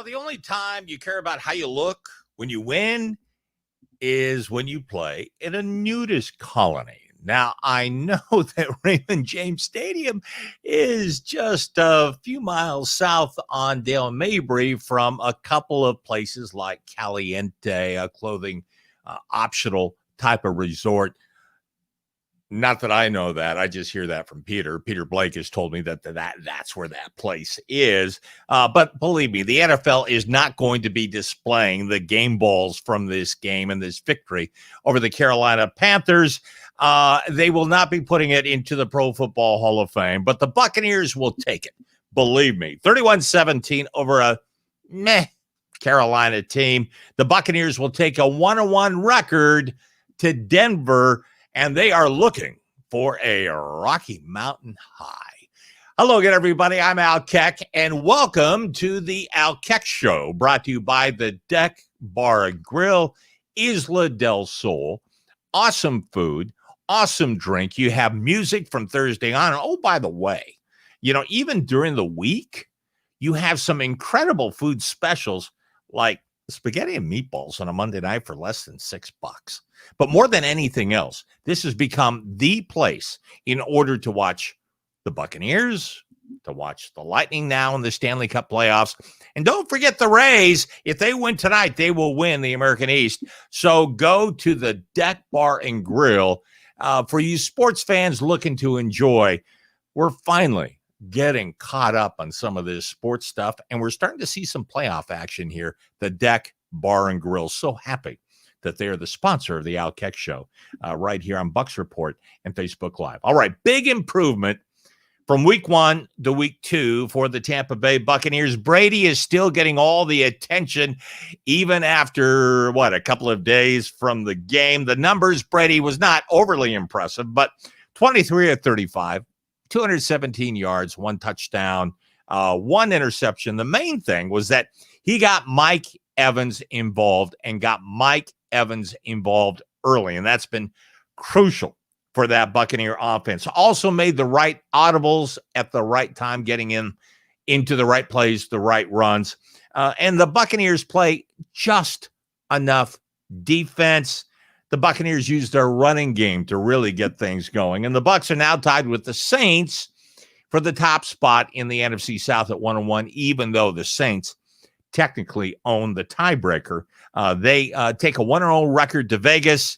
the only time you care about how you look when you win is when you play in a nudist colony. Now, I know that Raymond James Stadium is just a few miles south on Dale Mabry from a couple of places like Caliente, a clothing optional type of resort. Not that I know that. I just hear that from Peter. Peter Blake has told me that's where that place is. But believe me, the NFL is not going to be displaying the game balls from this game and this victory over the Carolina Panthers. They will not be putting it into the Pro Football Hall of Fame, but the Buccaneers will take it. Believe me, 31-17 over a meh Carolina team. The Buccaneers will take a 1-1 record to Denver, and they are looking for a Rocky Mountain high. Hello again, everybody. I'm Al Keck, and welcome to the Al Keck Show, brought to you by the Deck Bar and Grill, Isla del Sol. Awesome food, awesome drink. You have music from Thursday on. And oh, by the way, even during the week, you have some incredible food specials like spaghetti and meatballs on a Monday night for less than $6. But more than anything else, this has become the place in order to watch the Buccaneers, to watch the Lightning now in the Stanley Cup playoffs. And don't forget the Rays. If they win tonight, they will win the American East. So go to the Deck Bar and Grill. For you sports fans looking to enjoy, we're finally getting caught up on some of this sports stuff, and we're starting to see some playoff action here. The Deck Bar and Grill. So happy that they are the sponsor of the Al Keck Show right here on Bucs Report and Facebook Live. All right, big improvement from week 1 to week 2 for the Tampa Bay Buccaneers. Brady is still getting all the attention, even after, a couple of days from the game. The numbers, Brady was not overly impressive, but 23 of 35, 217 yards, 1 touchdown, 1 interception. The main thing was that he got Mike Evans involved early, and that's been crucial for that Buccaneer offense. Also made the right audibles at the right time, getting into the right plays, the right runs. And the Buccaneers play just enough defense. The Buccaneers used their running game to really get things going. And the Bucs are now tied with the Saints for the top spot in the NFC South at 1-1, even though the Saints technically own the tiebreaker. They take a 1-0 record to Vegas,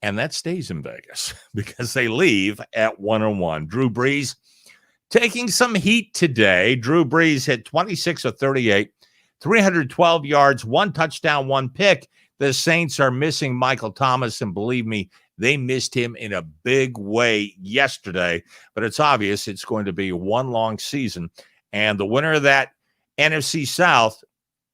and that stays in Vegas because they leave at 1-1. Drew Brees taking some heat today. Drew Brees hit 26 of 38, 312 yards, 1 touchdown, 1 pick. The Saints are missing Michael Thomas, and believe me, they missed him in a big way yesterday. But it's obvious it's going to be one long season. And the winner of that NFC South,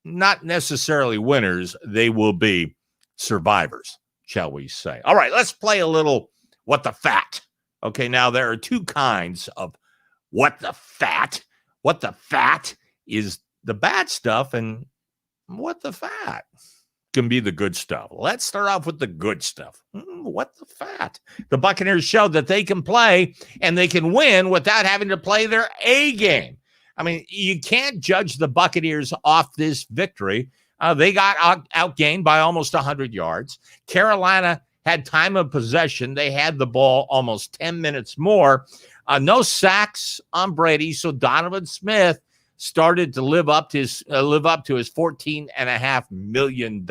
not necessarily winners, they will be survivors, shall we say. All right, let's play a little What the Fat. Okay, now there are two kinds of What the Fat. What the Fat is the bad stuff, and What the Fat can be the good stuff. Let's start off with the good stuff. What the Fat? The Buccaneers showed that they can play and they can win without having to play their A game. I mean, you can't judge the Buccaneers off this victory. They got outgained by almost 100 yards. Carolina had time of possession. They had the ball almost 10 minutes more. No sacks on Brady, so Donovan Smith started to live up to his $14.5 million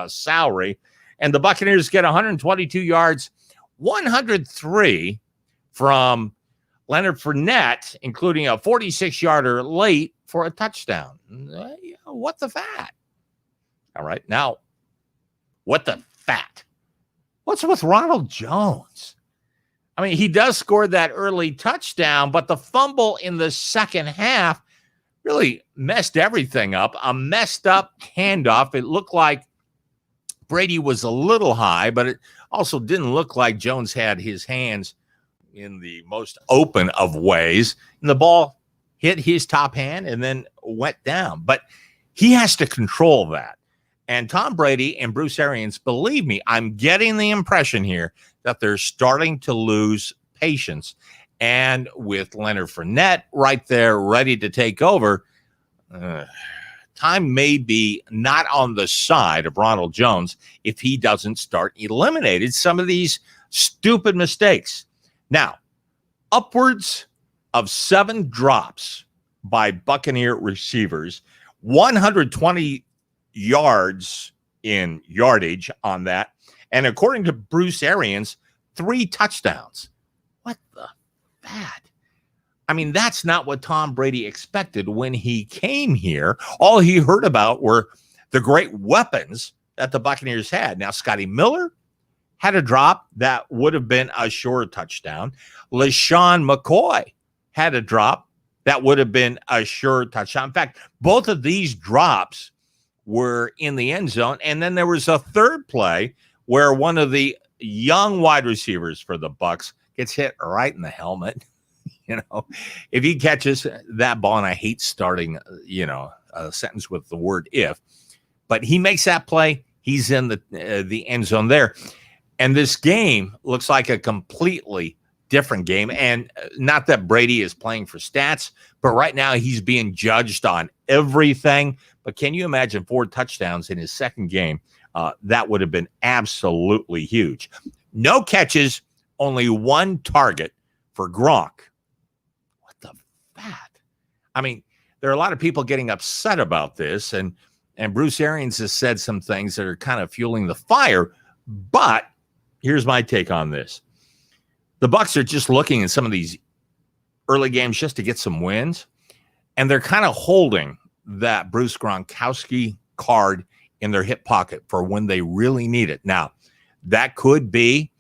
salary. And the Buccaneers get 122 yards, 103 from Leonard Fournette, including a 46-yarder late for a touchdown. What the fat? All right, now, what the fat? What's with Ronald Jones? I mean, he does score that early touchdown, but the fumble in the second half really messed everything up. A messed up handoff. It looked like Brady was a little high, but it also didn't look like Jones had his hands in the most open of ways. And the ball hit his top hand and then went down. But he has to control that. And Tom Brady and Bruce Arians, believe me, I'm getting the impression here that they're starting to lose patience. And with Leonard Fournette right there ready to take over, time may be not on the side of Ronald Jones if he doesn't start eliminating some of these stupid mistakes. Now, upwards of 7 drops by Buccaneer receivers, 120 yards in yardage on that. And according to Bruce Arians, 3 touchdowns. What the fat? I mean, that's not what Tom Brady expected when he came here. All he heard about were the great weapons that the Buccaneers had. Now, Scotty Miller had a drop that would have been a sure touchdown. LaShawn McCoy had a drop that would have been a sure touchdown. In fact, both of these drops were in the end zone. And then there was a third play where one of the young wide receivers for the Bucs gets hit right in the helmet. You know, if he catches that ball, and I hate starting, a sentence with the word if, but he makes that play, he's in the end zone there. And this game looks like a completely different game. And not that Brady is playing for stats, but right now he's being judged on everything. But can you imagine 4 touchdowns in his second game? That would have been absolutely huge. No catches, only 1 target for Gronk. What the fat? I mean, there are a lot of people getting upset about this, and Bruce Arians has said some things that are kind of fueling the fire. But here's my take on this. The Bucs are just looking at some of these early games just to get some wins, and they're kind of holding that Bruce Gronkowski card in their hip pocket for when they really need it. Now, that could be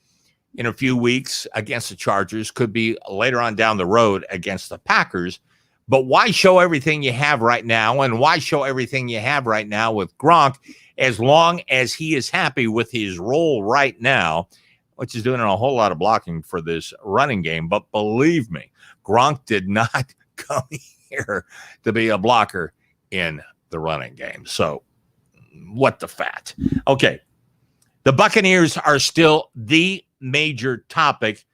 in a few weeks against the Chargers, could be later on down the road against the Packers. But why show everything you have right now? And why show everything you have right now with Gronk as long as he is happy with his role right now, which is doing a whole lot of blocking for this running game. But believe me, Gronk did not come here to be a blocker in the running game. So what the fat? Okay. The Buccaneers are still the major topic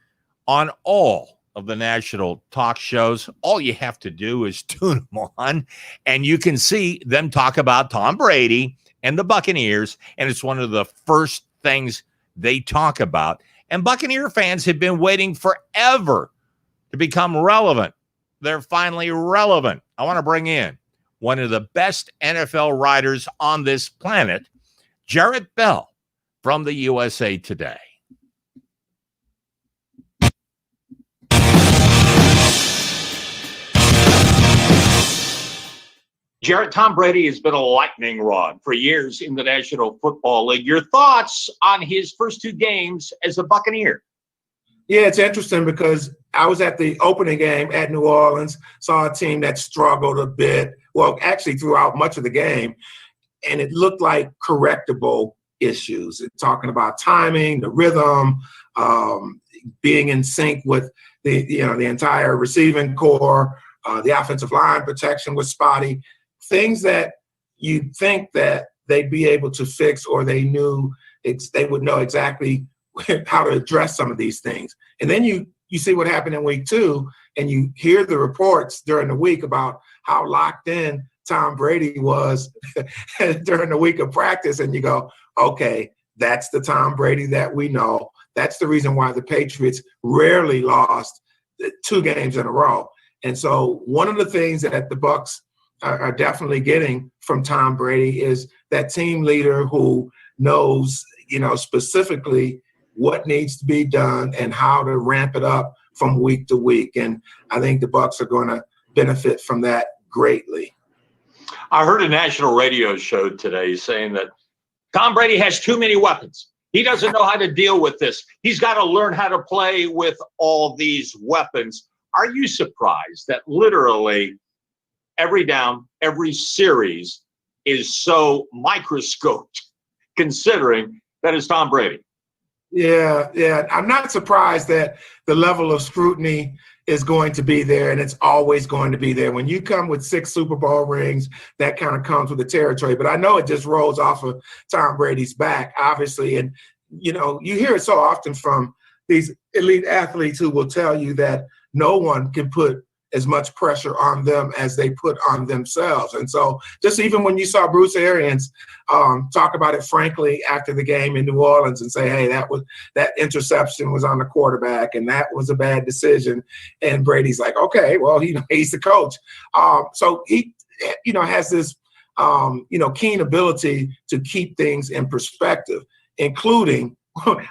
on all of the national talk shows. All you have to do is tune them on, and you can see them talk about Tom Brady and the Buccaneers, and it's one of the first things they talk about. And Buccaneer fans have been waiting forever to become relevant. They're finally relevant. I want to bring in one of the best NFL writers on this planet, Jarrett Bell from the USA Today. Jarrett, Tom Brady has been a lightning rod for years in the National Football League. Your thoughts on his first 2 games as a Buccaneer? Yeah, it's interesting because I was at the opening game at New Orleans, saw a team that struggled a bit, well, actually throughout much of the game, and it looked like correctable issues. It's talking about timing, the rhythm, being in sync with the entire receiving core, the offensive line protection was spotty. Things that you'd think that they'd be able to fix, or they would know exactly how to address some of these things. And then you see what happened in week 2, and you hear the reports during the week about how locked in Tom Brady was during the week of practice, and you go, okay, that's the Tom Brady that we know. That's the reason why the Patriots rarely lost 2 games in a row. And so one of the things that the Bucs are definitely getting from Tom Brady is that team leader who knows, specifically what needs to be done and how to ramp it up from week to week. And I think the Bucs are going to benefit from that greatly. I heard a national radio show today saying that Tom Brady has too many weapons. He doesn't know how to deal with this. He's got to learn how to play with all these weapons. Are you surprised that literally every down, every series is so microscoped, considering that is Tom Brady? Yeah. I'm not surprised that the level of scrutiny is going to be there, and it's always going to be there. When you come with 6 Super Bowl rings, that kind of comes with the territory. But I know it just rolls off of Tom Brady's back, obviously. And, you hear it so often from these elite athletes who will tell you that no one can put as much pressure on them as they put on themselves. And so just even when you saw Bruce Arians talk about it frankly after the game in New Orleans and say, hey, that interception was on the quarterback and that was a bad decision. And Brady's like, okay, well, he's the coach. So he, has this, keen ability to keep things in perspective, including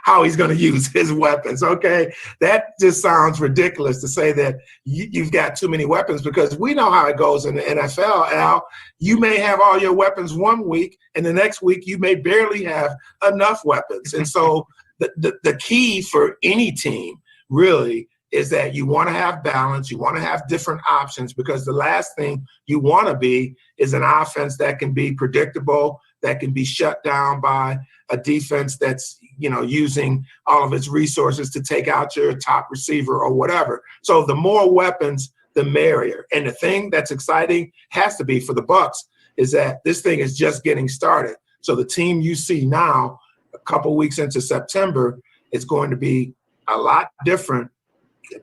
how he's going to use his weapons. Okay, that just sounds ridiculous to say that you've got too many weapons, because we know how it goes in the NFL. Al, you may have all your weapons one week, and the next week you may barely have enough weapons. And so the key for any team really is that you want to have balance, you want to have different options, because the last thing you want to be is an offense that can be predictable, that can be shut down by a defense that's, using all of its resources to take out your top receiver or whatever. So the more weapons, the merrier. And the thing that's exciting has to be for the Bucs is that this thing is just getting started. So the team you see now, a couple weeks into September, is going to be a lot different,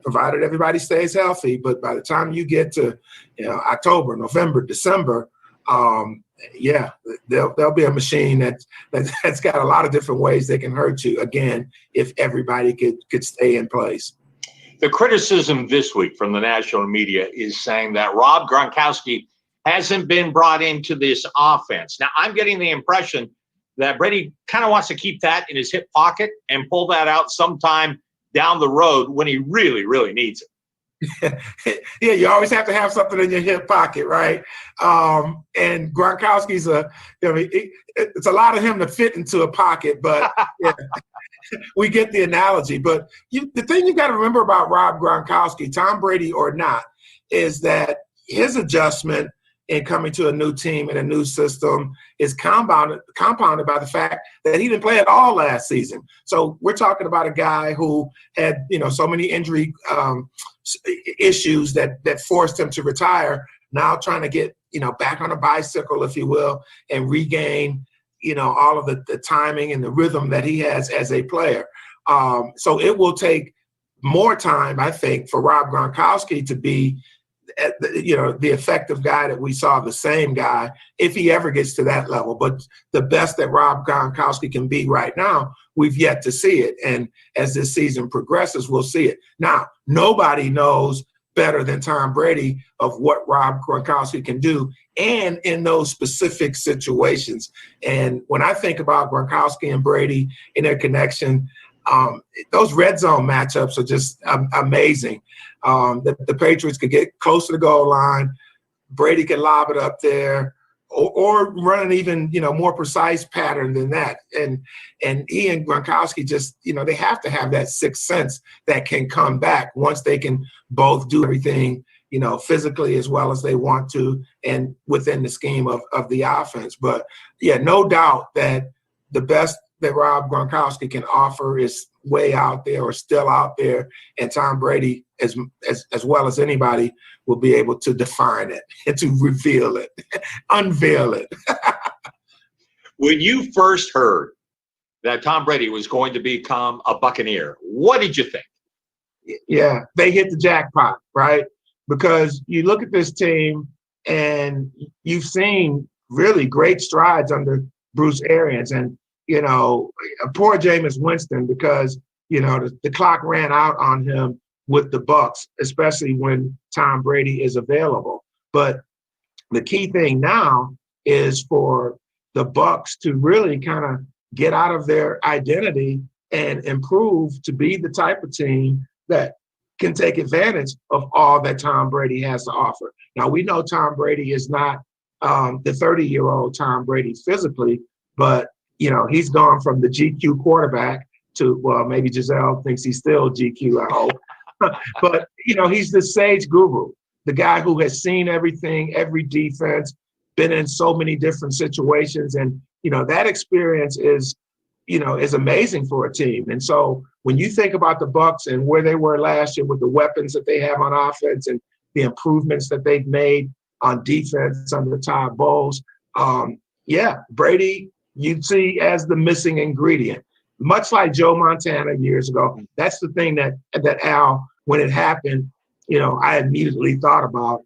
provided everybody stays healthy. But by the time you get to October, November, December, there'll be a machine that's got a lot of different ways they can hurt you, again, if everybody could stay in place. The criticism this week from the national media is saying that Rob Gronkowski hasn't been brought into this offense. Now, I'm getting the impression that Brady kind of wants to keep that in his hip pocket and pull that out sometime down the road when he really, really needs it. Yeah, you always have to have something in your hip pocket, right? And Gronkowski's it's a lot of him to fit into a pocket, but yeah, we get the analogy. But the thing you got to remember about Rob Gronkowski, Tom Brady or not, is that his adjustment in coming to a new team and a new system is compounded by the fact that he didn't play at all last season. So we're talking about a guy who had, so many injury issues that forced him to retire, now trying to get, back on a bicycle, if you will, and regain, all of the timing and the rhythm that he has as a player. So it will take more time, I think, for Rob Gronkowski to be the effective guy that we saw, the same guy, if he ever gets to that level. But the best that Rob Gronkowski can be right now, we've yet to see it. And as this season progresses, we'll see it. Now, nobody knows better than Tom Brady of what Rob Gronkowski can do, and in those specific situations. And when I think about Gronkowski and Brady and their connection, those red zone matchups are just amazing. The Patriots could get close to the goal line. Brady can lob it up there, or run an even more precise pattern than that. And he and Gronkowski just they have to have that sixth sense that can come back once they can both do everything physically as well as they want to, and within the scheme of the offense. But yeah, no doubt that the best that Rob Gronkowski can offer is way out there, or still out there, and Tom Brady, as well as anybody, will be able to define it and to reveal it, unveil it. When you first heard that Tom Brady was going to become a Buccaneer, what did you think? Yeah, they hit the jackpot, right? Because you look at this team and you've seen really great strides under Bruce Arians, and poor Jameis Winston, because the clock ran out on him with the Bucs, especially when Tom Brady is available. But the key thing now is for the Bucs to really kind of get out of their identity and improve to be the type of team that can take advantage of all that Tom Brady has to offer. Now, we know Tom Brady is not the 30-year-old Tom Brady physically, but he's gone from the GQ quarterback to, well, maybe Giselle thinks he's still GQ, I hope. But, he's the sage guru, the guy who has seen everything, every defense, been in so many different situations. And, that experience is amazing for a team. And so when you think about the Bucs and where they were last year with the weapons that they have on offense and the improvements that they've made on defense under Todd Bowles, Brady, you'd see as the missing ingredient, much like Joe Montana years ago. That's the thing that Al, when it happened, I immediately thought about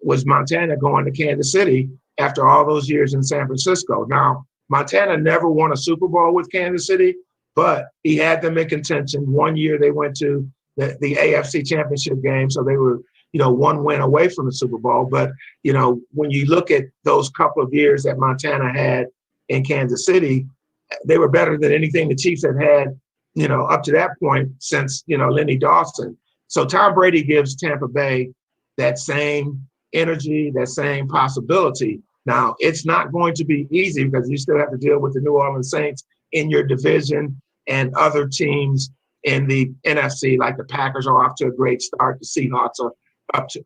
was Montana going to Kansas City after all those years in San Francisco. Now, Montana never won a Super Bowl with Kansas City, but he had them in contention. One year they went to the AFC Championship game, so they were, one win away from the Super Bowl. But, when you look at those couple of years that Montana had in Kansas City, they were better than anything the Chiefs had, up to that point since, Lenny Dawson. So Tom Brady gives Tampa Bay that same energy, that same possibility. Now, it's not going to be easy because you still have to deal with the New Orleans Saints in your division and other teams in the NFC, like the Packers are off to a great start. The Seahawks are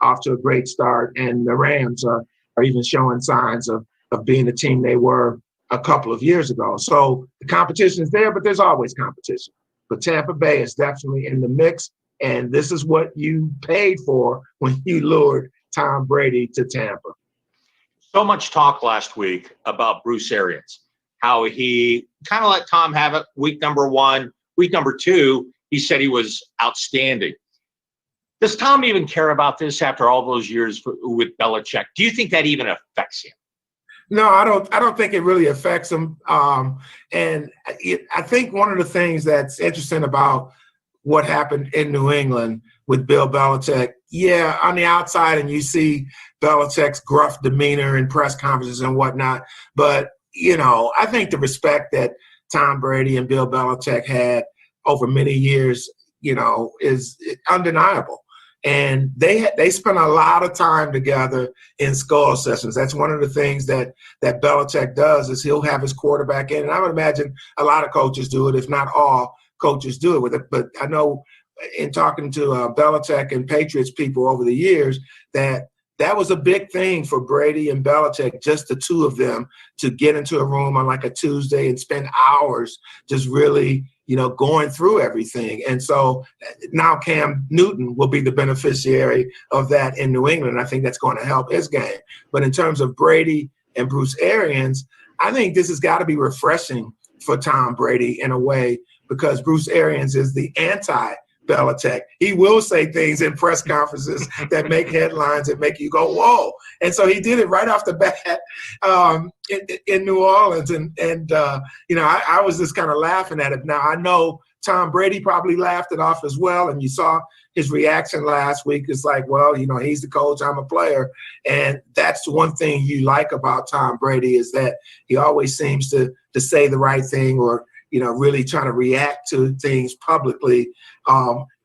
off to a great start. And the Rams are even showing signs of being the team they were a couple of years ago. So the competition is there, but there's always competition. But Tampa Bay is definitely in the mix. And this is what you paid for when you lured Tom Brady to Tampa. So much talk last week about Bruce Arians, how he kind of let Tom have it week number 1. Week number 2, he said he was outstanding. Does Tom even care about this after all those years with Belichick? Do you think that even affects him? No, I don't think it really affects him. And I think one of the things that's interesting about what happened in New England with Bill Belichick, yeah, on the outside, and you see Belichick's gruff demeanor in press conferences and whatnot. But, I think the respect that Tom Brady and Bill Belichick had over many years, is undeniable. And they spent a lot of time together in skull sessions. That's one of the things that Belichick does is he'll have his quarterback in. And I would imagine a lot of coaches do it, if not all coaches do it with it. But I know in talking to Belichick and Patriots people over the years that was a big thing for Brady and Belichick, just the two of them, to get into a room on like a Tuesday and spend hours just really, going through everything. And so now Cam Newton will be the beneficiary of that in New England. I think that's going to help his game. But in terms of Brady and Bruce Arians, I think this has got to be refreshing for Tom Brady in a way, because Bruce Arians is the anti-Belichick. He will say things in press conferences that make headlines and make you go, whoa. And so he did it right off the bat in New Orleans. And I was just kind of laughing at it. Now, I know Tom Brady probably laughed it off as well. And you saw his reaction last week. It's like, well, he's the coach, I'm a player. And that's one thing you like about Tom Brady, is that he always seems to say the right thing, or really trying to react to things publicly,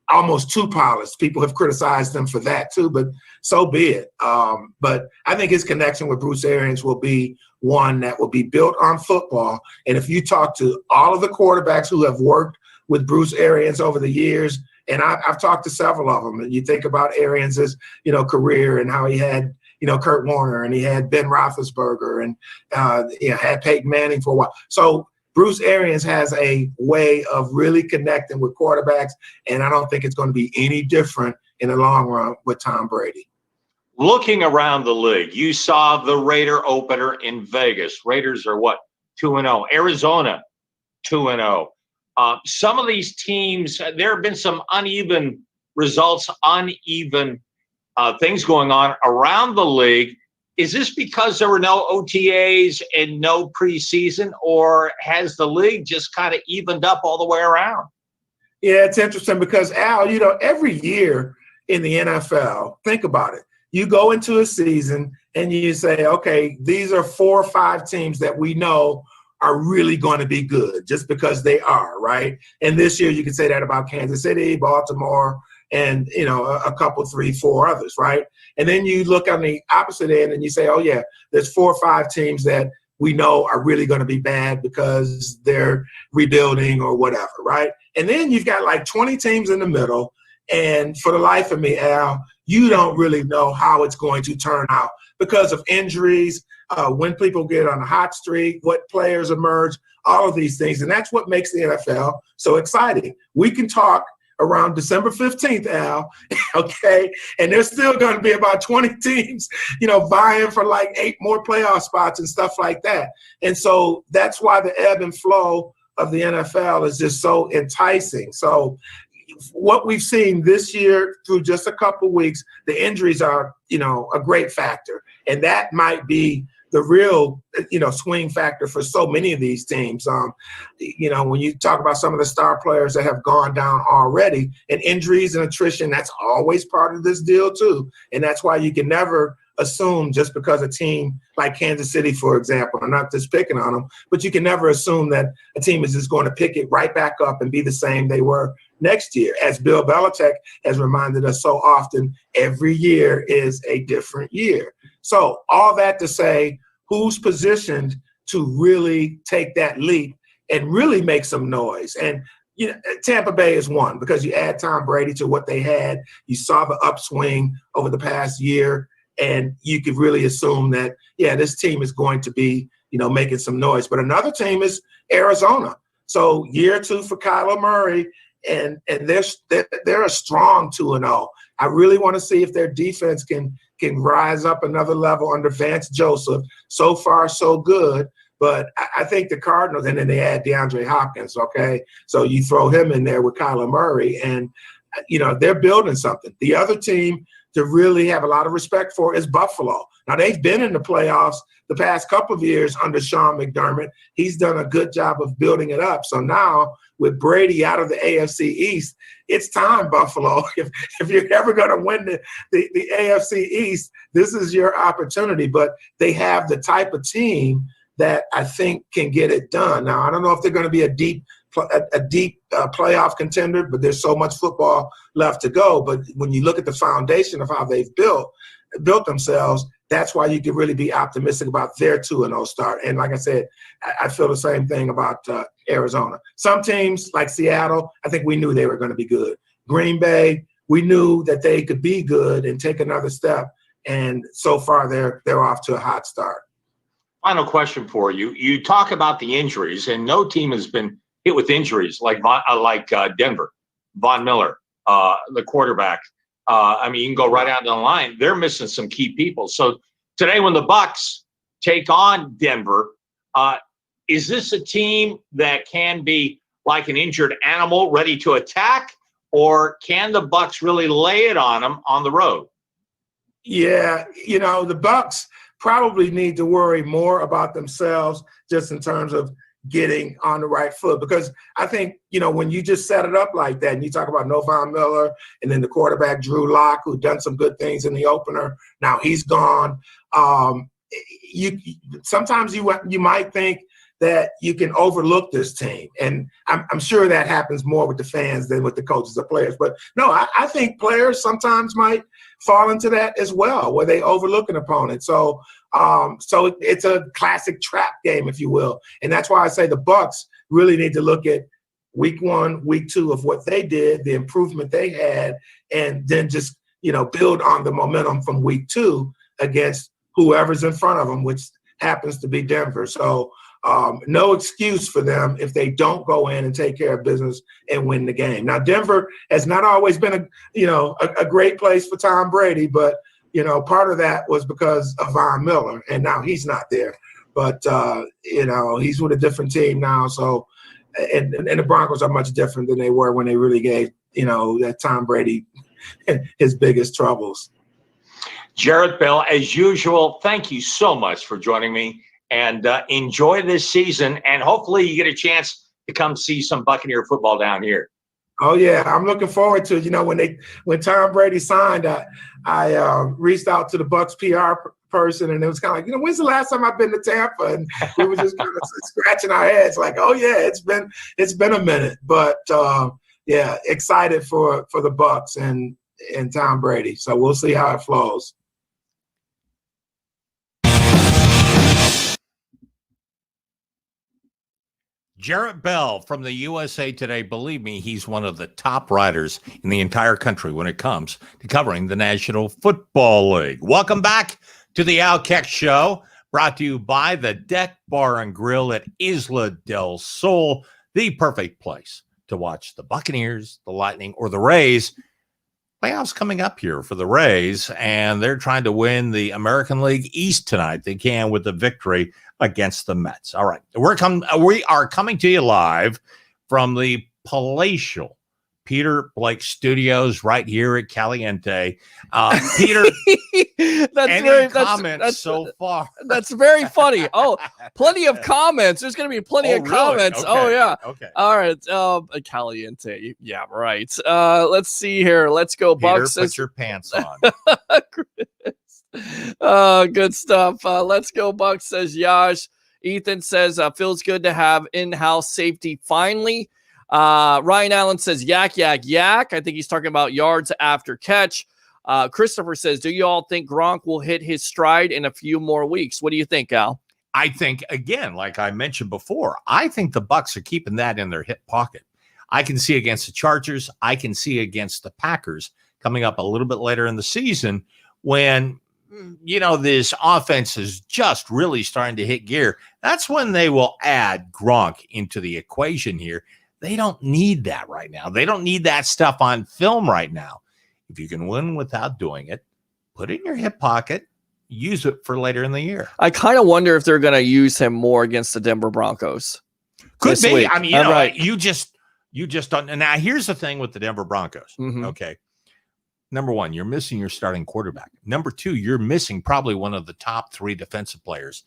almost too polished. People have criticized him for that too, but so be it. But I think his connection with Bruce Arians will be one that will be built on football. And if you talk to all of the quarterbacks who have worked with Bruce Arians over the years, and I've talked to several of them, and you think about Arians' career and how he had Kurt Warner, and he had Ben Roethlisberger, and had Peyton Manning for a while. So Bruce Arians has a way of really connecting with quarterbacks, and I don't think it's going to be any different in the long run with Tom Brady. Looking around the league, you saw the Raider opener in Vegas. Raiders are what? 2-0. Arizona, 2-0. Some of these teams, there have been some uneven results, uneven things going on around the league. Is this because there were no OTAs and no preseason, or has the league just kind of evened up all the way around? Yeah, it's interesting because, Al, every year in the NFL, think about it. You go into a season and you say, okay, these are 4 or 5 teams that we know are really going to be good just because they are, right? And this year you can say that about Kansas City, Baltimore, and, a couple, 3, 4 others, right? And then you look on the opposite end and you say, oh, yeah, there's 4 or 5 teams that we know are really going to be bad because they're rebuilding or whatever, right? And then you've got like 20 teams in the middle. And for the life of me, Al, you don't really know how it's going to turn out because of injuries, when people get on a hot streak, what players emerge, all of these things. And that's what makes the NFL so exciting. We can talk around December 15th, Al, okay? And there's still going to be about 20 teams, vying for like 8 more playoff spots and stuff like that. And so that's why the ebb and flow of the NFL is just so enticing. So what we've seen this year through just a couple of weeks, the injuries are, a great factor. And that might be the real, swing factor for so many of these teams. When you talk about some of the star players that have gone down already, and injuries and attrition, that's always part of this deal too. And that's why you can never assume just because a team like Kansas City, for example, I'm not just picking on them, but you can never assume that a team is just going to pick it right back up and be the same they were next year. As Bill Belichick has reminded us so often, every year is a different year. So all that to say, who's positioned to really take that leap and really make some noise? And Tampa Bay is one, because you add Tom Brady to what they had. You saw the upswing over the past year, and you could really assume that, this team is going to be, making some noise. But another team is Arizona. So year 2 for Kyler Murray, and they're a strong 2-0. I really want to see if their defense can rise up another level under Vance Joseph. So far, so good. But I think the Cardinals, and then they add DeAndre Hopkins, okay? So you throw him in there with Kyler Murray, and, they're building something. The other team to really have a lot of respect for is Buffalo. Now, they've been in the playoffs the past couple of years under Sean McDermott. He's done a good job of building it up. So now, with Brady out of the AFC East, it's time, Buffalo. If you're ever going to win the AFC East, this is your opportunity. But they have the type of team that I think can get it done. Now, I don't know if they're going to be a deep playoff contender, but there's so much football left to go. But when you look at the foundation of how they've built themselves, that's why you can really be optimistic about their 2-0 start. And like I said, I feel the same thing about Arizona. Some teams like Seattle, I think we knew they were going to be good. Green Bay, we knew that they could be good and take another step. And so far, they're off to a hot start. Final question for you. You talk about the injuries, and no team has been hit with injuries like Denver, Von Miller, the quarterback. You can go right out down the line. They're missing some key people. So today, when the Bucs take on Denver, is this a team that can be like an injured animal ready to attack, or can the Bucs really lay it on them on the road? Yeah, the Bucs probably need to worry more about themselves just in terms of getting on the right foot, because I think, when you just set it up like that and you talk about no Von Miller and then the quarterback Drew Lock, who done some good things in the opener, now he's gone. Sometimes you might think that you can overlook this team, and I'm sure that happens more with the fans than with the coaches or players. But no, I think players sometimes might fall into that as well, where they overlook an opponent. So it's a classic trap game, if you will. And that's why I say the Bucs really need to look at week 1, week 2 of what they did, the improvement they had, and then just, build on the momentum from week 2 against whoever's in front of them, which happens to be Denver. So no excuse for them if they don't go in and take care of business and win the game. Now, Denver has not always been a great place for Tom Brady, but part of that was because of Von Miller, and now he's not there. But he's with a different team now. So, and the Broncos are much different than they were when they really gave that Tom Brady his biggest troubles. Jarrett Bell, as usual, thank you so much for joining me. And enjoy this season, and hopefully you get a chance to come see some Buccaneer football down here. Oh yeah, I'm looking forward to it. When Tom Brady signed, I reached out to the Bucs PR person, and it was kind of like, when's the last time I've been to Tampa? And we were just kind of scratching our heads, like, oh yeah, it's been a minute, but yeah, excited for the Bucs and Tom Brady. So we'll see how it flows. Jarrett Bell from the USA Today. Believe me, he's one of the top writers in the entire country when it comes to covering the National Football League. Welcome back to the Keck Show, brought to you by the Deck Bar and Grill at Isla del Sol, the perfect place to watch the Buccaneers, the Lightning, or the Rays. Playoffs coming up here for the Rays, and they're trying to win the American League East tonight. They can with the victory against the Mets. All right, we are coming to you live from the palatial Peter Blake Studios right here at Caliente. Peter, that's comments so far? That's very funny. Oh, plenty of comments. There's going to be plenty of comments. Okay. Oh, yeah. Okay. All right. Caliente. Yeah, right. Let's see here. Let's go, Peter, Bucs. put your pants on. Good stuff. Let's go, Bucs, says Yash. Ethan says, feels good to have in-house safety finally. Ryan Allen says, yak, yak, yak. I think he's talking about yards after catch. Christopher says, do you all think Gronk will hit his stride in a few more weeks? What do you think, Al? I think, again, like I mentioned before, I think the Bucs are keeping that in their hip pocket. I can see against the Chargers. I can see against the Packers coming up a little bit later in the season when, this offense is just really starting to hit gear. That's when they will add Gronk into the equation here. They don't need that right now. They don't need that stuff on film right now. If you can win without doing it, put it in your hip pocket, use it for later in the year. I kind of wonder if they're going to use him more against the Denver Broncos. Could be. Week. I mean, right. you just don't. And now here's the thing with the Denver Broncos. Mm-hmm. Okay. Number one, you're missing your starting quarterback. Number two, you're missing probably one of the top 3 defensive players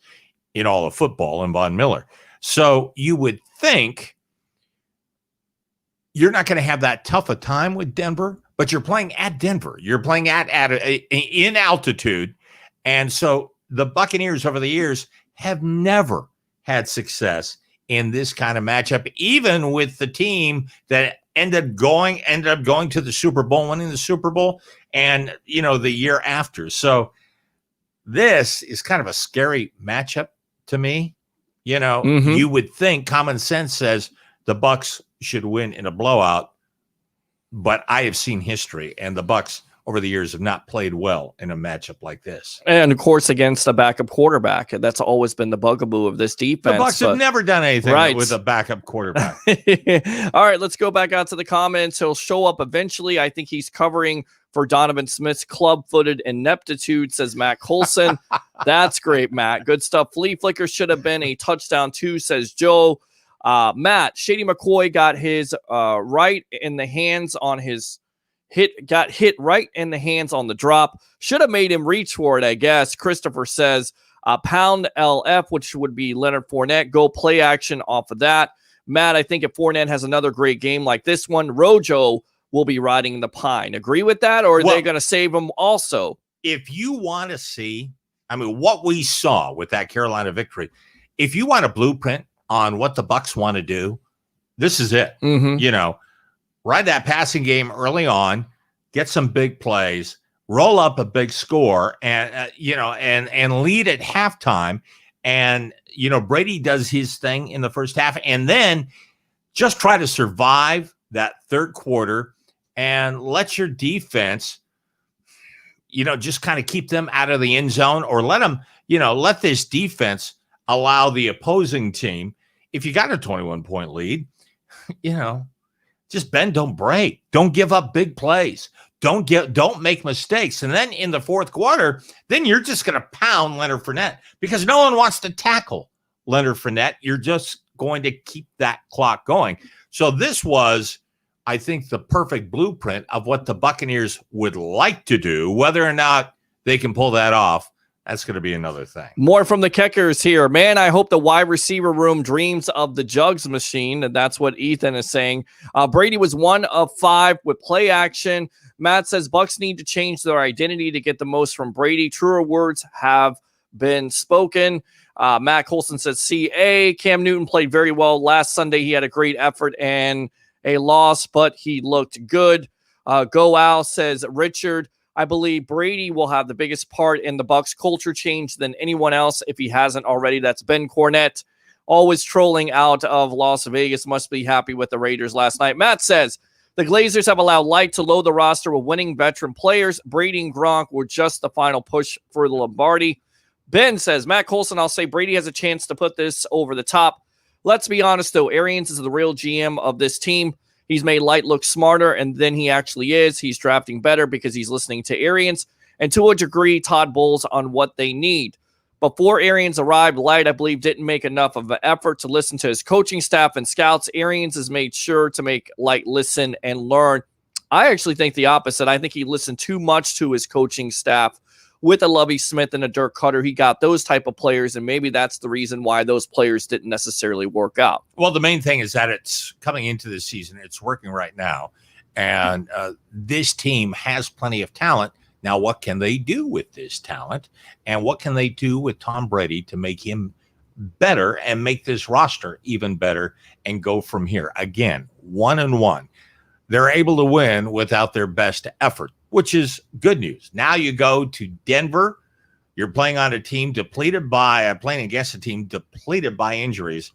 in all of football in Von Miller. So you would think you're not going to have that tough a time with Denver, but you're playing at Denver. You're playing in altitude. And so the Buccaneers over the years have never had success in this kind of matchup, even with the team that ended up going to the Super Bowl, winning the Super Bowl, and the year after. So this is kind of a scary matchup to me. You would think common sense says the Bucs should win in a blowout, but I have seen history, and the Bucs over the years have not played well in a matchup like this. And of course, against a backup quarterback, that's always been the bugaboo of this defense. The Bucs have never done anything with a backup quarterback. All right, let's go back out to the comments. He'll show up eventually. I think he's covering for Donovan Smith's club-footed ineptitude, says Matt Colson. That's great, Matt. Good stuff. Flea Flicker should have been a touchdown too, says Joe. Matt, Shady McCoy got his right in the hands on his got hit right in the hands on the drop. Should have made him reach for it, I guess. Christopher says, pound LF, which would be Leonard Fournette. Go play action off of that. Matt, I think if Fournette has another great game like this one, Rojo will be riding the pine. Agree with that, or are they going to save him also? If you want to see, what we saw with that Carolina victory, if you want a blueprint on what the Bucs want to do, this is it. Mm-hmm. Ride that passing game early on, get some big plays, roll up a big score, and and lead at halftime. And Brady does his thing in the first half, and then just try to survive that third quarter and let your defense, just kind of keep them out of the end zone, or let this defense allow the opposing team. If you got a 21-point lead, just bend, don't break. Don't give up big plays. Don't make mistakes. And then in the fourth quarter, then you're just going to pound Leonard Fournette because no one wants to tackle Leonard Fournette. You're just going to keep that clock going. So this was, I think, the perfect blueprint of what the Buccaneers would like to do. Whether or not they can pull that off, that's going to be another thing. More from the Keckers here. Man, I hope the wide receiver room dreams of the jugs machine. And that's what Ethan is saying. Brady was 1 of 5 with play action. Matt says Bucs need to change their identity to get the most from Brady. Truer words have been spoken. Matt Colson says CA. Cam Newton played very well last Sunday. He had a great effort and a loss, but he looked good. Go Al, says Richard. I believe Brady will have the biggest part in the Bucs culture change than anyone else if he hasn't already. That's Ben Cornett, always trolling out of Las Vegas. Must be happy with the Raiders last night. Matt says the Glazers have allowed Light to load the roster with winning veteran players. Brady and Gronk were just the final push for the Lombardi. Ben says, Matt Colson, I'll say Brady has a chance to put this over the top. Let's be honest, though. Arians is the real GM of this team. He's made Light look smarter, and then he actually is. He's drafting better because he's listening to Arians. And to a degree, Todd Bowles on what they need. Before Arians arrived, Light, I believe, didn't make enough of an effort to listen to his coaching staff and scouts. Arians has made sure to make Light listen and learn. I actually think the opposite. I think he listened too much to his coaching staff. With a Lovie Smith and a Dirk Cutter, he got those type of players, and maybe that's the reason why those players didn't necessarily work out. Well, the main thing is that it's coming into the season. It's working right now. And this team has plenty of talent. Now, what can they do with this talent? And what can they do with Tom Brady to make him better and make this roster even better and go from here? Again, 1-1. They're able to win without their best effort, which is good news. Now you go to Denver. You're playing on a team playing against a team depleted by injuries.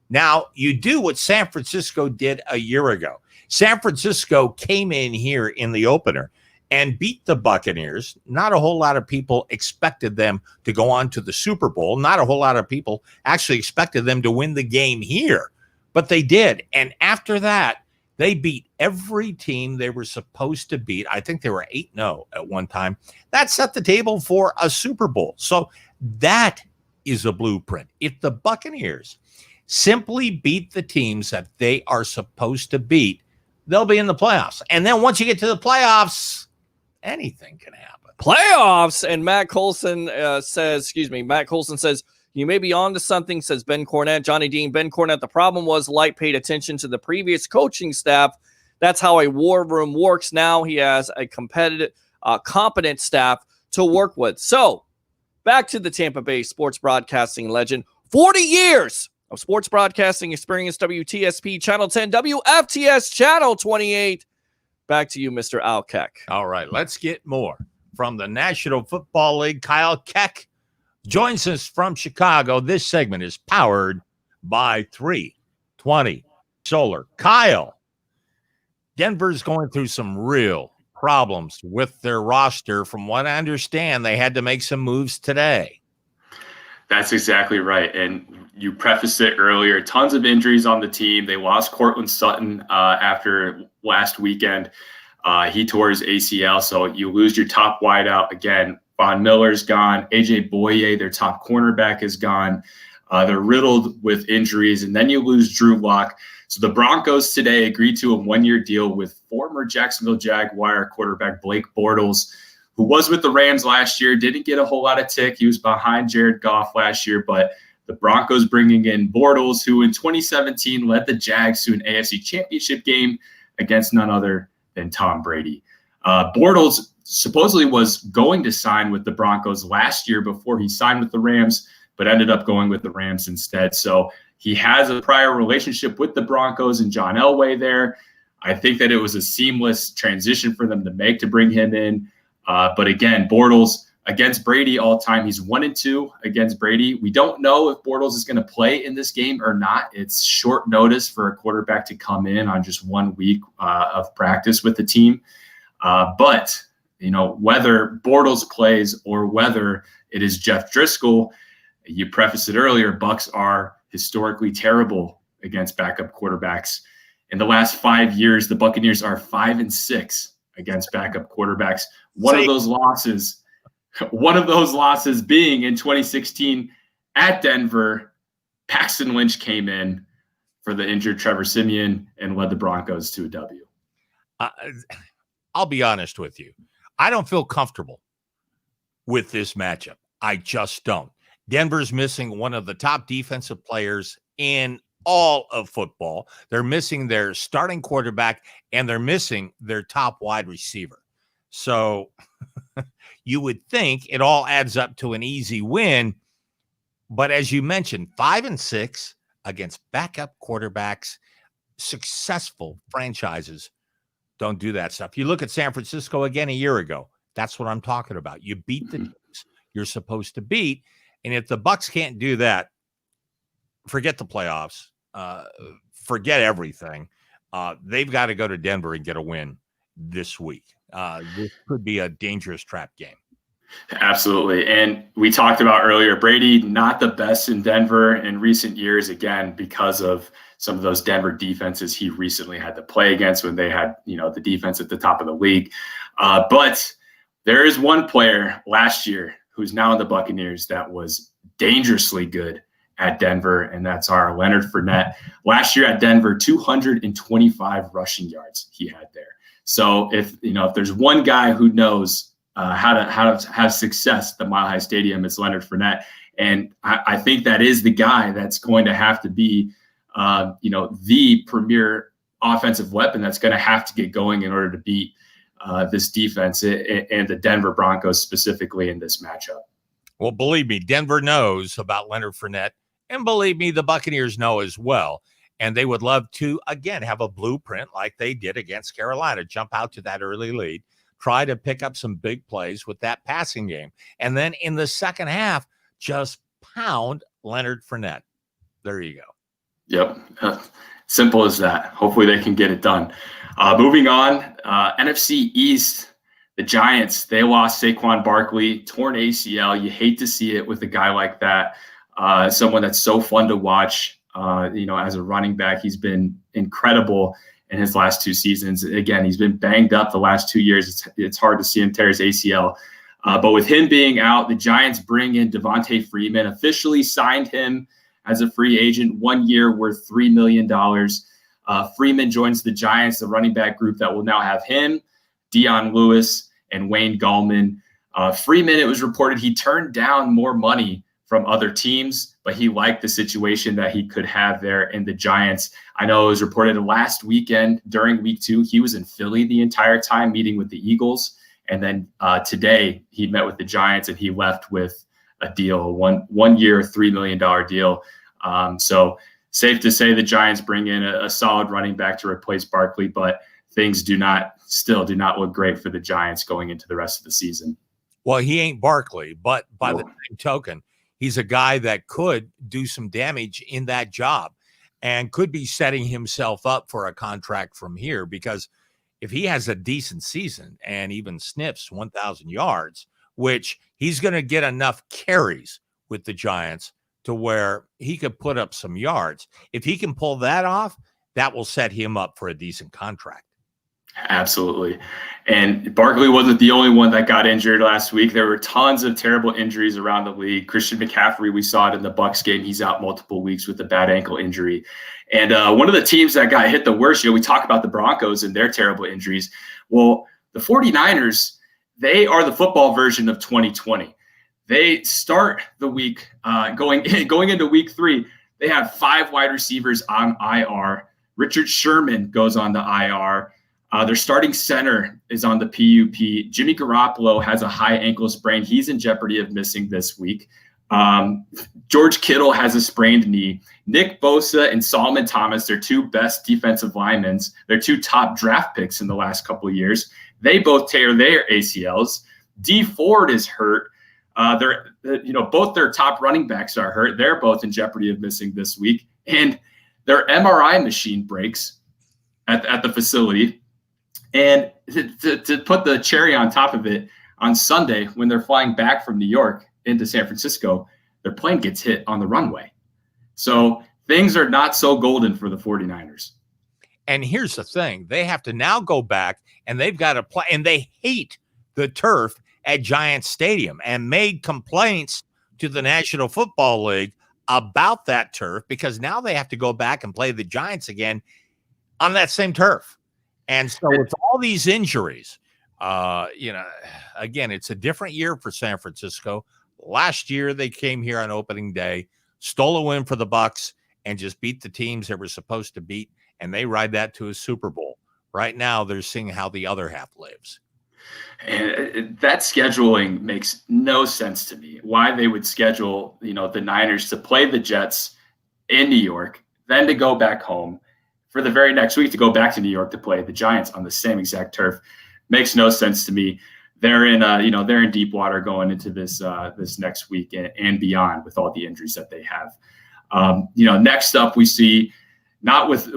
Now you do what San Francisco did a year ago. San Francisco came in here in the opener and beat the Buccaneers. Not a whole lot of people expected them to go on to the Super Bowl. Not a whole lot of people actually expected them to win the game here, but they did. And after that, they beat every team they were supposed to beat. I think they were 8-0 at one time. That set the table for a Super Bowl. So that is a blueprint. If the Buccaneers simply beat the teams that they are supposed to beat, they'll be in the playoffs. And then once you get to the playoffs, anything can happen. Playoffs, and Matt Colson says, you may be on to something, says Ben Cornett. Johnny Dean, Ben Cornett, the problem was Light paid attention to the previous coaching staff. That's how a war room works. Now he has a competent staff to work with. So back to the Tampa Bay sports broadcasting legend. 40 years of sports broadcasting experience, WTSP Channel 10, WFTS Channel 28. Back to you, Mr. Al Keck. All right, let's get more from the National Football League. Kyle Keck joins us from Chicago. This segment is powered by 320 Solar. Kyle, Denver's going through some real problems with their roster. From what I understand, they had to make some moves today. That's exactly right. And you prefaced it earlier. Tons of injuries on the team. They lost Cortland Sutton after last weekend. He tore his ACL, so you lose your top wideout again. Von Miller's gone. AJ Boye, their top cornerback, is gone. They're riddled with injuries, and then you lose Drew Lock. So the Broncos today agreed to a one-year deal with former Jacksonville Jaguar quarterback Blake Bortles, who was with the Rams last year, didn't get a whole lot of tick. He was behind Jared Goff last year, but the Broncos bringing in Bortles, who in 2017 led the Jags to an AFC Championship game against none other than Tom Brady. Bortles supposedly was going to sign with the Broncos last year before he signed with the Rams, but ended up going with the Rams instead. So he has a prior relationship with the Broncos and John Elway there. I think that it was a seamless transition for them to make to bring him in. But again, Bortles against Brady all time, he's 1-2 against Brady. We don't know if Bortles is going to play in this game or not. It's short notice for a quarterback to come in on just 1 week of practice with the team. But whether Bortles plays or whether it is Jeff Driscoll, you prefaced it earlier, Bucs are historically terrible against backup quarterbacks. In the last 5 years, the Buccaneers are 5-6 against backup quarterbacks. One of those losses being in 2016 at Denver. Paxton Lynch came in for the injured Trevor Siemian and led the Broncos to a W. I'll be honest with you. I don't feel comfortable with this matchup. I just don't. Denver's missing one of the top defensive players in all of football. They're missing their starting quarterback, and they're missing their top wide receiver. So you would think it all adds up to an easy win. But as you mentioned, 5-6 against backup quarterbacks, successful franchises don't do that stuff. You look at San Francisco again a year ago. That's what I'm talking about. You beat the teams you're supposed to beat. And if the Bucs can't do that, forget the playoffs. Forget everything. They've got to go to Denver and get a win this week. This could be a dangerous trap game. Absolutely. And we talked about earlier, Brady, not the best in Denver in recent years, again, because of some of those Denver defenses he recently had to play against when they had, the defense at the top of the league. But there is one player last year who's now in the Buccaneers that was dangerously good at Denver, and that's our Leonard Fournette. Last year at Denver, 225 rushing yards he had there. So if there's one guy who knows how to have success at the Mile High Stadium, it's Leonard Fournette. And I think that is the guy that's going to have to be, the premier offensive weapon that's going to have to get going in order to beat this defense and the Denver Broncos specifically in this matchup. Well, believe me, Denver knows about Leonard Fournette, and believe me, the Buccaneers know as well. And they would love to, again, have a blueprint like they did against Carolina, jump out to that early lead, try to pick up some big plays with that passing game. And then in the second half, just pound Leonard Fournette. There you go. Yep. Simple as that. Hopefully they can get it done. Moving on, NFC East, the Giants, they lost Saquon Barkley, torn ACL. You hate to see it with a guy like that. Someone that's so fun to watch, as a running back. He's been incredible in his last 2 seasons. Again, he's been banged up the last 2 years. It's hard to see him tear his ACL. But with him being out, the Giants bring in Devontae Freeman, officially signed him as a free agent, 1 year worth $3 million. Freeman joins the Giants, the running back group that will now have him, Dion Lewis, and Wayne Gallman. Freeman, it was reported he turned down more money from other teams, but he liked the situation that he could have there in the Giants. I know it was reported last weekend during week 2, he was in Philly the entire time meeting with the Eagles. And then today he met with the Giants and he left with a deal, one year, $3 million deal. So safe to say the Giants bring in a solid running back to replace Barkley, but things still do not look great for the Giants going into the rest of the season. Well, he ain't Barkley, but by the same token, he's a guy that could do some damage in that job and could be setting himself up for a contract from here, because if he has a decent season and even sniffs 1,000 yards, which he's going to get enough carries with the Giants to where he could put up some yards. If he can pull that off, that will set him up for a decent contract. Absolutely. And Barkley wasn't the only one that got injured last week. There were tons of terrible injuries around the league. Christian McCaffrey, we saw it in the Bucs game. He's out multiple weeks with a bad ankle injury. And one of the teams that got hit the worst, we talk about the Broncos and their terrible injuries. Well, the 49ers, they are the football version of 2020. They start the week going into week 3. They have 5 wide receivers on IR. Richard Sherman goes on the IR. Their starting center is on the PUP. Jimmy Garoppolo has a high ankle sprain. He's in jeopardy of missing this week. George Kittle has a sprained knee. Nick Bosa and Solomon Thomas, their 2 best defensive linemen, their 2 top draft picks in the last couple of years, they both tear their ACLs. Dee Ford is hurt. Both their top running backs are hurt. They're both in jeopardy of missing this week. And their MRI machine breaks at the facility. And to put the cherry on top of it, on Sunday, when they're flying back from New York into San Francisco, their plane gets hit on the runway. So things are not so golden for the 49ers. And here's the thing. They have to now go back and they've got to play, and they hate the turf at Giants Stadium and made complaints to the National Football League about that turf, because now they have to go back and play the Giants again on that same turf. And so with all these injuries, again, it's a different year for San Francisco. Last year, they came here on opening day, stole a win for the Bucs, and just beat the teams they were supposed to beat, and they ride that to a Super Bowl. Right now, they're seeing how the other half lives. And that scheduling makes no sense to me. Why they would schedule, the Niners to play the Jets in New York, then to go back home, for the very next week to go back to New York to play the Giants on the same exact turf, makes no sense to me. They're in deep water going into this next week and beyond with all the injuries that they have. Next up we see, not with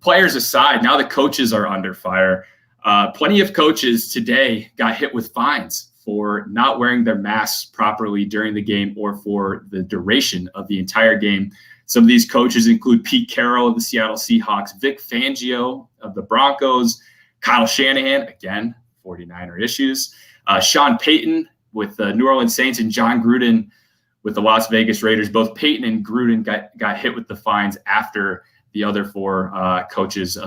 players aside, now the coaches are under fire. Plenty of coaches today got hit with fines for not wearing their masks properly during the game or for the duration of the entire game. Some of these coaches include Pete Carroll of the Seattle Seahawks, Vic Fangio of the Broncos, Kyle Shanahan, again, 49er issues, Sean Payton with the New Orleans Saints, and John Gruden with the Las Vegas Raiders. Both Peyton and Gruden got hit with the fines after the other four coaches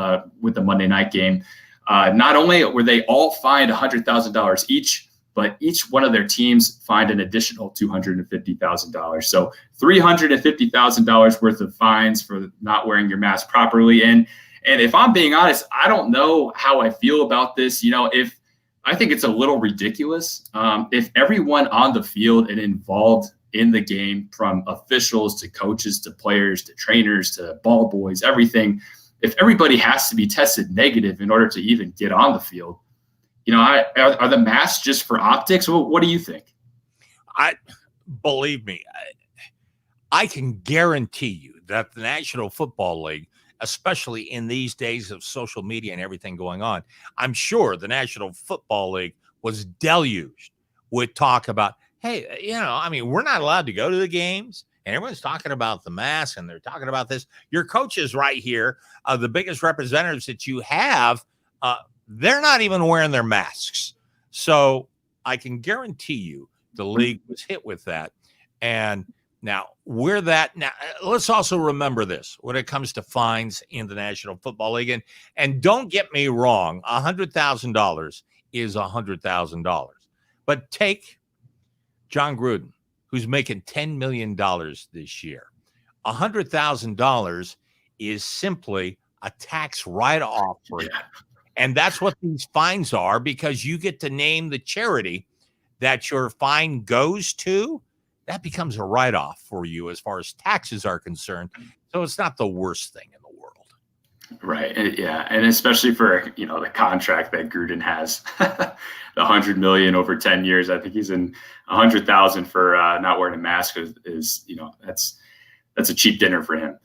with the Monday night game. Not only were they all fined $100,000 each, but each one of their teams fined an additional $250,000. So $350,000 worth of fines for not wearing your mask properly. And if I'm being honest, I don't know how I feel about this. If I think it's a little ridiculous. If everyone on the field and involved in the game, from officials to coaches to players to trainers to ball boys, everything, if everybody has to be tested negative in order to even get on the field, are the masks just for optics? What do you think? Believe me, I can guarantee you that the National Football League, especially in these days of social media and everything going on, I'm sure the National Football League was deluged with talk about, hey, we're not allowed to go to the games, and everyone's talking about the mask, and they're talking about this. Your coaches right here, the biggest representatives that you have, they're not even wearing their masks. So I can guarantee you the league was hit with that. And now let's also remember this when it comes to fines in the National Football League. And don't get me wrong, $100,000 is $100,000. But take John Gruden, who's making $10 million this year. $100,000 is simply a tax write-off for you. And that's what these fines are, because you get to name the charity that your fine goes to. That becomes a write-off for you as far as taxes are concerned. So it's not the worst thing in the world. Right. Yeah. And especially for, the contract that Gruden has, the $100 million over 10 years. I think he's in $100,000 for not wearing a mask is that's a cheap dinner for him.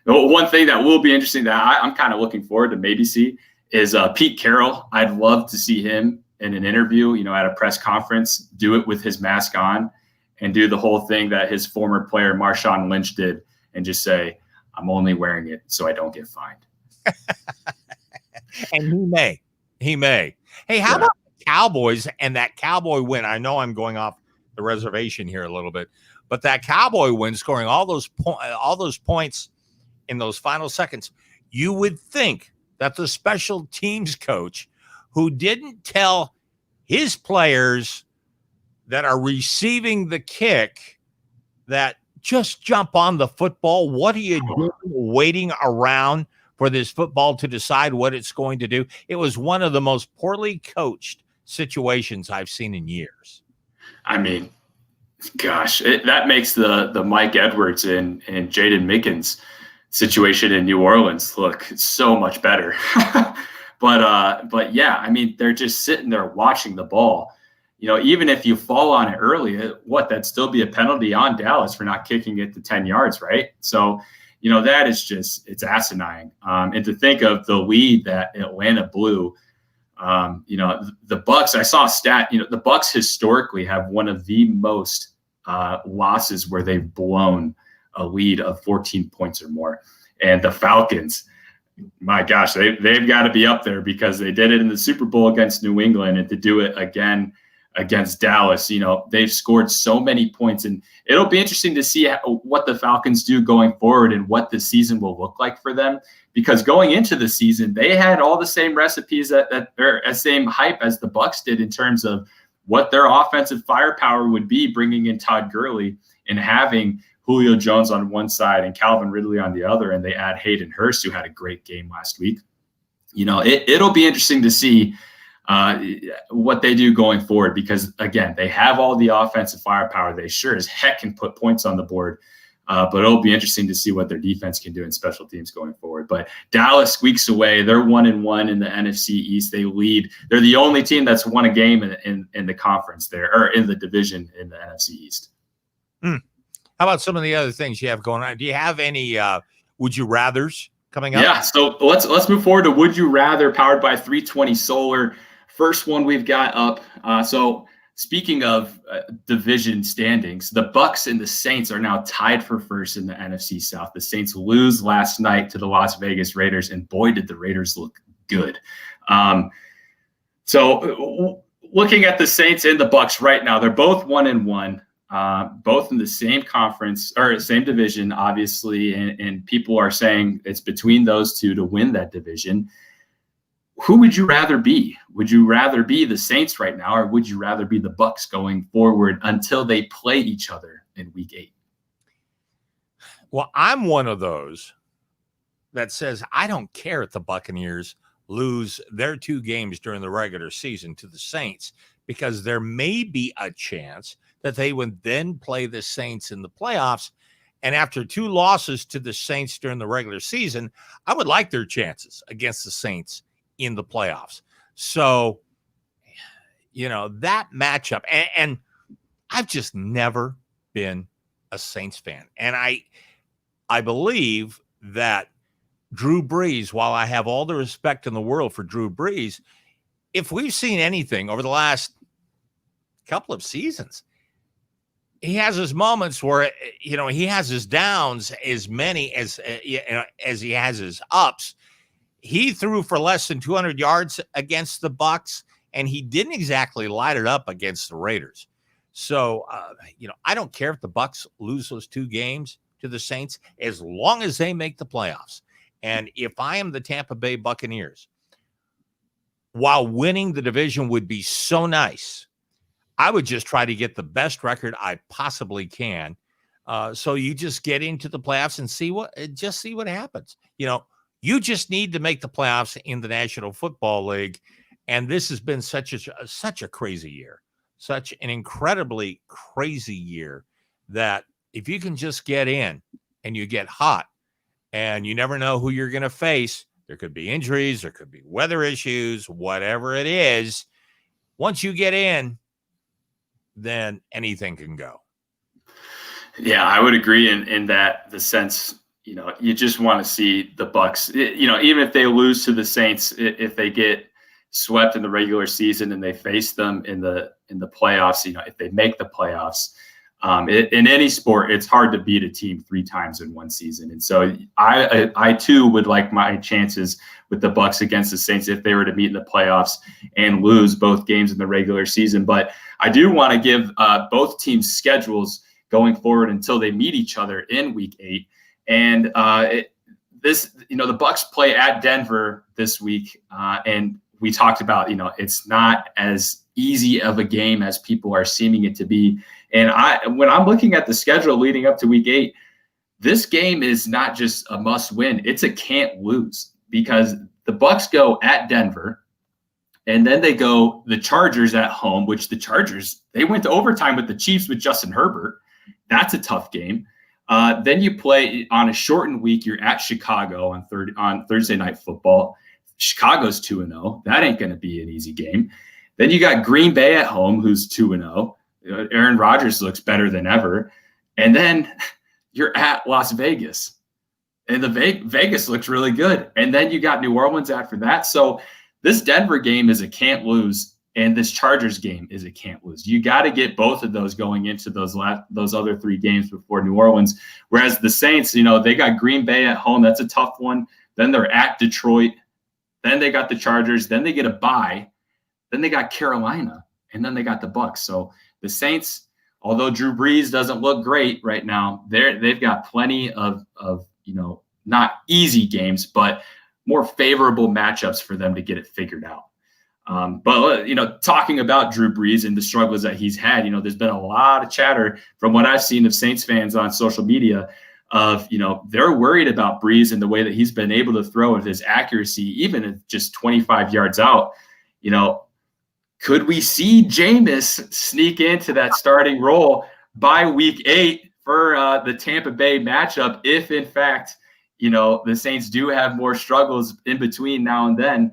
One thing that will be interesting that I'm kind of looking forward to maybe see is Pete Carroll. I'd love to see him in an interview, at a press conference, do it with his mask on and do the whole thing that his former player Marshawn Lynch did and just say, I'm only wearing it so I don't get fined. And he may. Hey, how about the Cowboys and that Cowboy win? I know I'm going off the reservation here a little bit, but that Cowboy win, scoring all those points in those final seconds, you would think that the special teams coach, who didn't tell his players that are receiving the kick that just jump on the football. What are you doing waiting around for this football to decide what it's going to do? It was one of the most poorly coached situations I've seen in years. I mean, gosh, that makes the Mike Edwards and Jaden Mickens situation in New Orleans look so much better. But yeah, I mean, they're just sitting there watching the ball. Even if you fall on it early, that'd still be a penalty on Dallas for not kicking it to 10 yards, right? So, that is just, it's asinine. And to think of the lead that Atlanta blew, the Bucs, I saw a stat, the Bucs historically have one of the most losses where they've blown a lead of 14 points or more. And the Falcons, my gosh, they've got to be up there because they did it in the Super Bowl against New England, and to do it again against Dallas, they've scored so many points, and it'll be interesting to see what the Falcons do going forward and what the season will look like for them, because going into the season, they had all the same recipes that same hype as the Bucs did in terms of what their offensive firepower would be, bringing in Todd Gurley and having Julio Jones on one side and Calvin Ridley on the other, and they add Hayden Hurst, who had a great game last week. It'll be interesting to see what they do going forward, because again, they have all the offensive firepower. They sure as heck can put points on the board, but it'll be interesting to see what their defense can do in special teams going forward. But Dallas squeaks away. They're 1-1 in the NFC East. They lead. They're the only team that's won a game in the conference there, or in the division in the NFC East. How about some of the other things you have going on? Do you have any would you rathers coming up? Yeah, so let's move forward to Would You Rather, powered by 320 Solar. First one we've got up. So speaking of division standings, the Bucs and the Saints are now tied for first in the NFC South. The Saints lose last night to the Las Vegas Raiders, and boy, did the Raiders look good. So looking at the Saints and the Bucs right now, they're both 1-1. both in the same conference or same division, obviously, and people are saying it's between those two to win that division. Who would you rather be? Would you rather be the Saints right now, or would you rather be the Bucs going forward until they play each other in Week 8? Well, I'm one of those that says I don't care if the Buccaneers lose their 2 games during the regular season to the Saints, because there may be a chance that they would then play the Saints in the playoffs. And after 2 losses to the Saints during the regular season, I would like their chances against the Saints in the playoffs. So, that matchup, and I've just never been a Saints fan. And I believe that Drew Brees, while I have all the respect in the world for Drew Brees, if we've seen anything over the last couple of seasons, he has his moments where, he has his downs as many as he has his ups. He threw for less than 200 yards against the Bucs, and he didn't exactly light it up against the Raiders. So, I don't care if the Bucs lose those 2 games to the Saints as long as they make the playoffs. And if I am the Tampa Bay Buccaneers, while winning the division would be so nice, I would just try to get the best record I possibly can. So you just get into the playoffs and see what happens. You just need to make the playoffs in the National Football League. And this has been such a crazy year, such an incredibly crazy year, that if you can just get in and you get hot, and you never know who you're going to face, there could be injuries, there could be weather issues, whatever it is. Once you get in, then anything can go. Yeah, I would agree in that the sense, you just want to see the Bucs, even if they lose to the Saints, if they get swept in the regular season and they face them in the playoffs, if they make the playoffs, in any sport, it's hard to beat a team 3 times in one season. And so I too would like my chances with the Bucs against the Saints if they were to meet in the playoffs and lose both games in the regular season. But I do want to give both teams schedules going forward until they meet each other in Week 8. And the Bucs play at Denver this week. And we talked about, it's not as easy of a game as people are seeming it to be. And when I'm looking at the schedule leading up to Week 8, this game is not just a must win. It's a can't lose, because the Bucs go at Denver, and then they go the Chargers at home, which the Chargers, they went to overtime with the Chiefs with Justin Herbert. That's a tough game. Then you play on a shortened week. You're at Chicago on Thursday Night Football. Chicago's 2-0. That ain't going to be an easy game. Then you got Green Bay at home, who's 2-0. Aaron Rodgers looks better than ever. And then you're at Las Vegas, and the Vegas looks really good. And then you got New Orleans after that. So this Denver game is a can't lose, and this Chargers game is a can't lose. You got to get both of those going into those other 3 games before New Orleans. Whereas the Saints, they got Green Bay at home. That's a tough one. Then they're at Detroit. Then they got the Chargers. Then they get a bye. Then they got Carolina, and then they got the Bucs. So the Saints, although Drew Brees doesn't look great right now, they've got plenty of not easy games, but more favorable matchups for them to get it figured out. But talking about Drew Brees and the struggles that he's had, there's been a lot of chatter from what I've seen of Saints fans on social media of, they're worried about Brees and the way that he's been able to throw with his accuracy, even at just 25 yards out. Could we see Jameis sneak into that starting role by Week 8 for the Tampa Bay matchup if, in fact, the Saints do have more struggles in between now and then?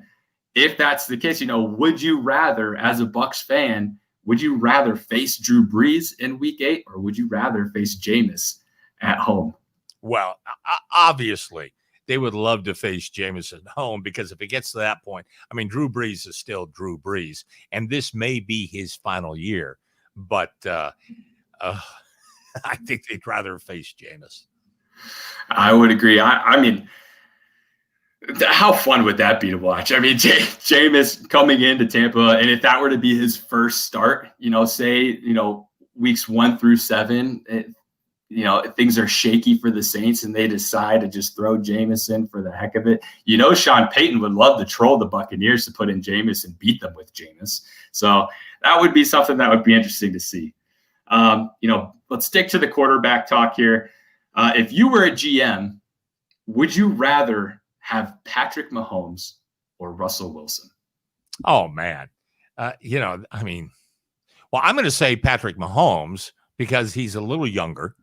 If that's the case, would you rather, as a Bucs fan, would you rather face Drew Brees in Week 8, or would you rather face Jameis at home? Well, obviously, they would love to face Jameis at home, because if it gets to that point, Drew Brees is still Drew Brees, and this may be his final year. But I think they'd rather face Jameis. I would agree. How fun would that be to watch? Jameis coming into Tampa, and if that were to be his first start, say, weeks 1 through 7, things are shaky for the Saints and they decide to just throw Jameis for the heck of it. Sean Payton would love to troll the Buccaneers to put in Jameis and beat them with Jameis. So that would be something that would be interesting to see. Let's stick to the quarterback talk here. If you were a GM, would you rather have Patrick Mahomes or Russell Wilson? Oh, man. Well, I'm going to say Patrick Mahomes because he's a little younger.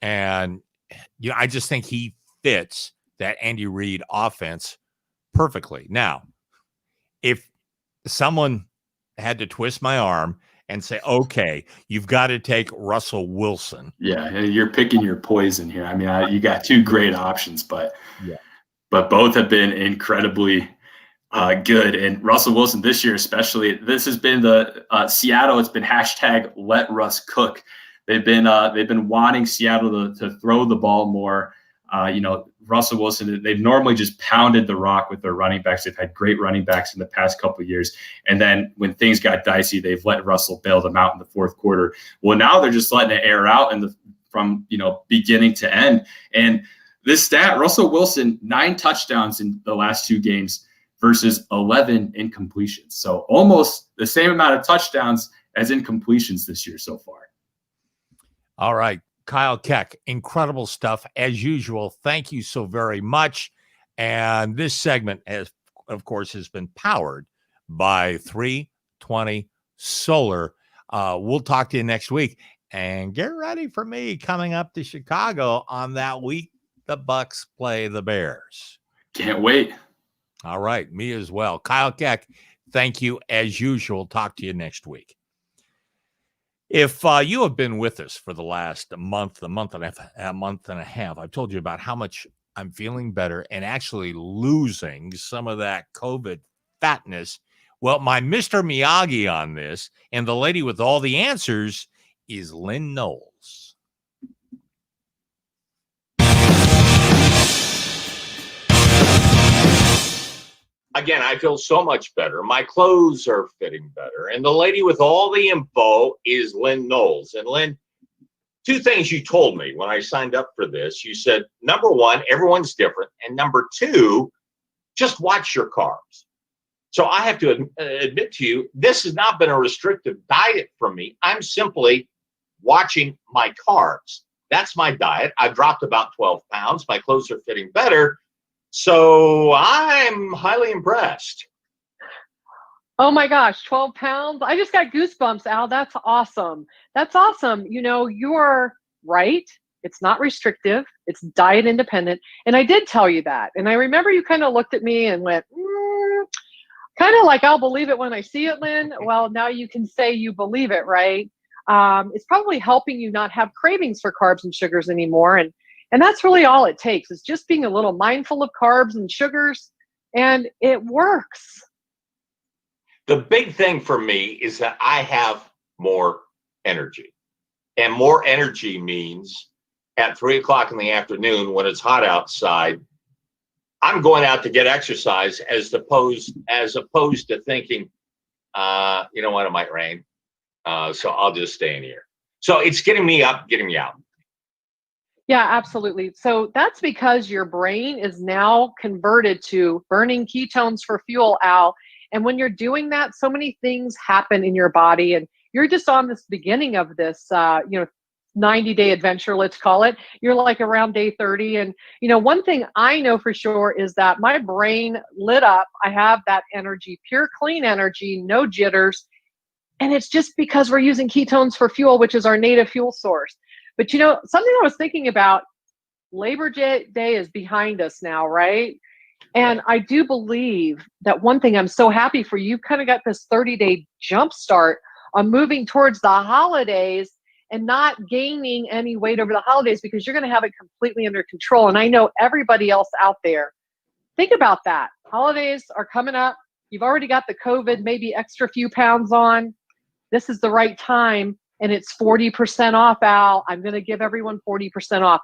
And, I just think he fits that Andy Reid offense perfectly. Now, if someone had to twist my arm and say, okay, you've got to take Russell Wilson. Yeah, you're picking your poison here. I mean, you got 2 great options, but both have been incredibly good. And Russell Wilson this year, especially, this has been the Seattle. It's been hashtag let Russ cook. They've been wanting Seattle to throw the ball more. Russell Wilson, they've normally just pounded the rock with their running backs. They've had great running backs in the past couple of years. And then when things got dicey, they've let Russell bail them out in the fourth quarter. Well, now they're just letting it air out from beginning to end. And this stat, Russell Wilson, 9 touchdowns in the last 2 games versus 11 incompletions. So almost the same amount of touchdowns as incompletions this year so far. All right. Kyle Keck, incredible stuff as usual. Thank you so very much. And this segment, of course, has been powered by 320 Solar. We'll talk to you next week. And get ready for me coming up to Chicago on that week the Bucs play the Bears. Can't wait. All right. Me as well. Kyle Keck, thank you as usual. Talk to you next week. If you have been with us for the last month and a half, I've told you about how much I'm feeling better and actually losing some of that COVID fatness. Well, my Mr. Miyagi on this and the lady with all the answers is Lynn Knowles. Again, I feel so much better. My clothes are fitting better. And the lady with all the info is Lynn Knowles. And Lynn, 2 things you told me when I signed up for this. You said, number 1, everyone's different. And number 2, just watch your carbs. So I have to admit to you, this has not been a restrictive diet for me. I'm simply watching my carbs. That's my diet. I've dropped about 12 pounds. My clothes are fitting better. So I'm highly impressed. Oh my gosh, 12 pounds. I just got goosebumps, Al. That's awesome. That's awesome. You're right. It's not restrictive. It's diet independent. And I did tell you that. And I remember you kind of looked at me and went, kind of like, I'll believe it when I see it, Lynn. Well, now you can say you believe it, right? It's probably helping you not have cravings for carbs and sugars anymore. And that's really all it takes, is just being a little mindful of carbs and sugars, and it works. The big thing for me is that I have more energy. And more energy means at 3 o'clock in the afternoon when it's hot outside, I'm going out to get exercise as opposed to thinking, you know what, it might rain. So I'll just stay in here. So it's getting me up, getting me out. Yeah, absolutely. So that's because your brain is now converted to burning ketones for fuel, Al. And when you're doing that, so many things happen in your body, and you're just on this beginning of this, 90-day adventure, let's call it. You're like around day 30. And, one thing I know for sure is that my brain lit up. I have that energy, pure, clean energy, no jitters. And it's just because we're using ketones for fuel, which is our native fuel source. But, something I was thinking about, Labor Day is behind us now, right? And I do believe that one thing I'm so happy for, you've kind of got this 30-day jump start on moving towards the holidays and not gaining any weight over the holidays, because you're going to have it completely under control. And I know everybody else out there, think about that. Holidays are coming up. You've already got the COVID, maybe extra few pounds on. This is the right time. And it's 40% off, Al. I'm going to give everyone 40% off.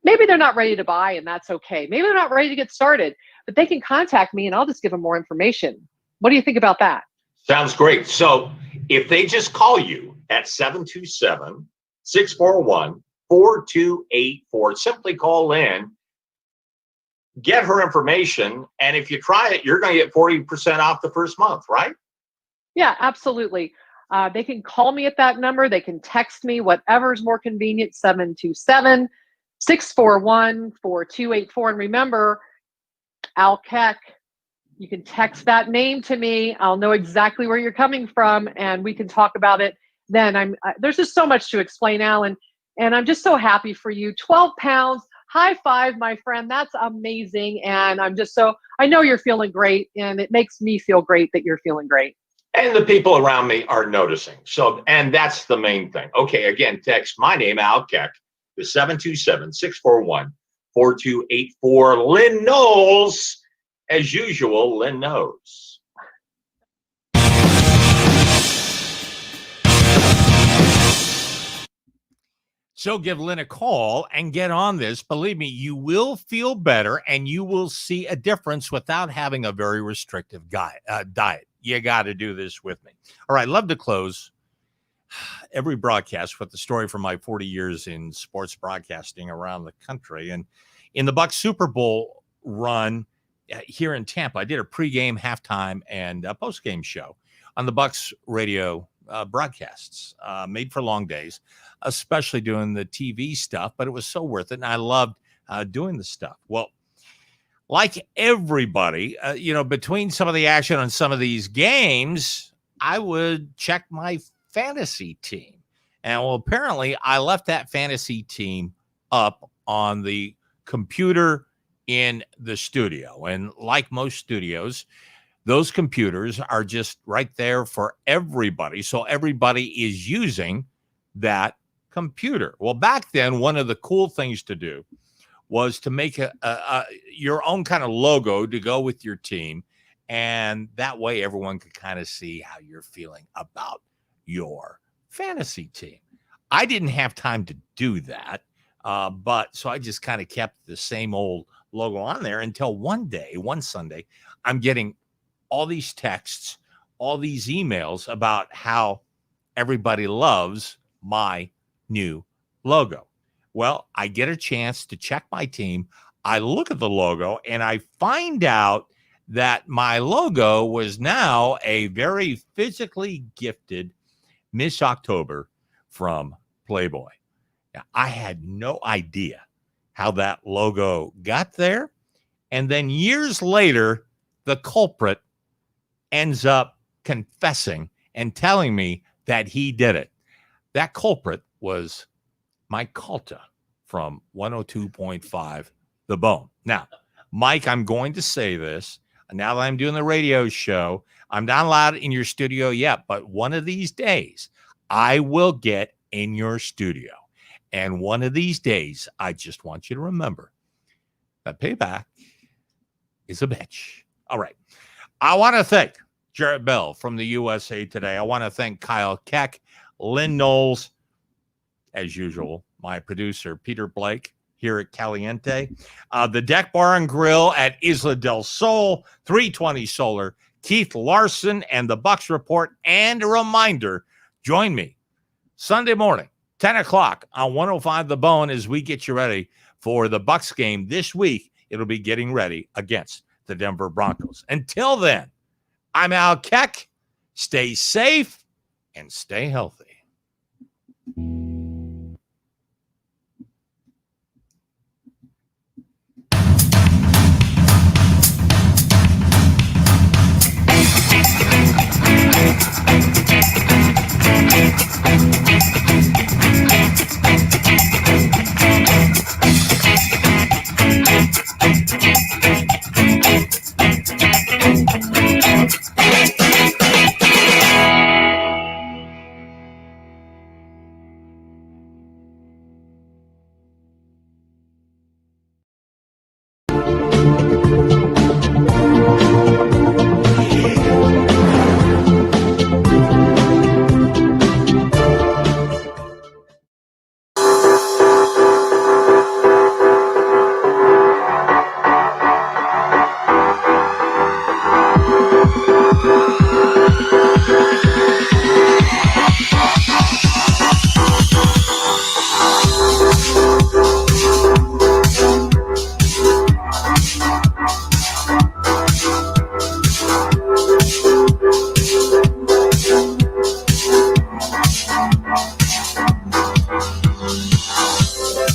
Maybe they're not ready to buy, and that's okay. Maybe they're not ready to get started, but they can contact me and I'll just give them more information. What do you think about that? Sounds great. So if they just call you at 727-641-4284. Simply call in, get her information, and if you try it, you're going to get 40% off the first month, right? Yeah, absolutely. They can call me at that number. They can text me, whatever's more convenient, 727-641-4284. And remember, Al Keck, you can text that name to me. I'll know exactly where you're coming from, and we can talk about it then. There's just so much to explain, Alan, and I'm just so happy for you. 12 pounds, high five, my friend. That's amazing, and I know you're feeling great, and it makes me feel great that you're feeling great. And the people around me are noticing. So, and that's the main thing. Okay, again, text my name, Al Keck, to 727-641-4284. Lynn knows. As usual, Lynn knows. So give Lynn a call and get on this. Believe me, you will feel better and you will see a difference without having a very restrictive diet. You got to do this with me. All right, love to close every broadcast with the story from my 40 years in sports broadcasting around the country. And in the Bucs Super Bowl run here in Tampa, I did a pregame, halftime, and a postgame show on the Bucs radio broadcasts, made for long days, especially doing the TV stuff, but it was so worth it. And I loved doing the stuff. Well, like everybody, between some of the action on some of these games, I would check my fantasy team. And well, apparently I left that fantasy team up on the computer in the studio. And like most studios, those computers are just right there for everybody. So everybody is using that computer. Well, back then, one of the cool things to do was to make your own kind of logo to go with your team. And that way everyone could kind of see how you're feeling about your fantasy team. I didn't have time to do that. But so I just kind of kept the same old logo on there until one Sunday, I'm getting all these texts, all these emails about how everybody loves my new logo. Well, I get a chance to check my team. I look at the logo and I find out that my logo was now a very physically gifted Miss October from Playboy. Now, I had no idea how that logo got there. And then years later, the culprit ends up confessing and telling me that he did it. That culprit was Mike Calta from 102.5 The Bone. Now, Mike, I'm going to say this. Now that I'm doing the radio show, I'm not allowed in your studio yet, but one of these days, I will get in your studio. And one of these days, I just want you to remember that payback is a bitch. All right. I want to thank Jarrett Bell from the USA Today. I want to thank Kyle Keck, Lynn Knowles, as usual, my producer, Peter Blake, here at Caliente, the Deck Bar and Grill at Isla del Sol, 320 Solar, Keith Larson, and the Bucs Report. And a reminder, join me Sunday morning, 10 o'clock on 105 The Bone as we get you ready for the Bucs game this week. It'll be getting ready against the Denver Broncos. Until then, I'm Al Keck. Stay safe and stay healthy.